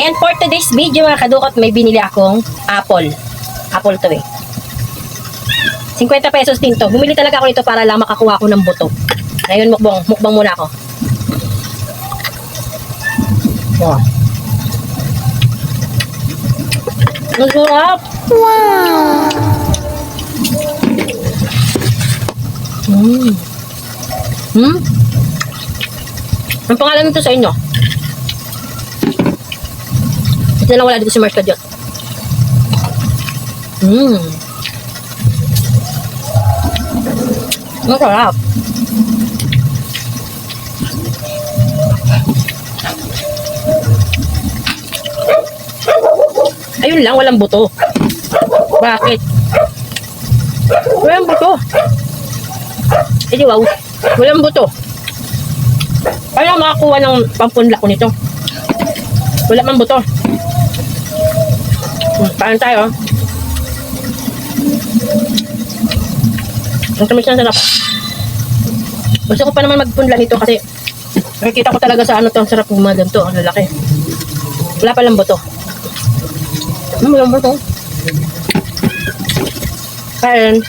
And for today's video mga kadukot, may binili akong apple. Apple to eh. 50 pesos din to. Bumili talaga ako nito para lang makakuha ako ng buto. Ngayon mukbang muna ako. Wow. Ang sarap! Wow! Ang pangalan nito sa inyo? Ito na lang wala dito si Mars Kadyot. Masarap. Ayun lang, walang buto. Bakit? Walang buto. Eh di wow, walang buto. Paano makakuha ng pampunla ko nito? Wala man buto. Paano tayo? Ang tamis na sarap. Gusto ko pa naman magpunla nito kasi nakikita ko talaga sa ano to, sarap ng mga ganito, ang lalaki. Wala palang buto. Walang buto. Kain.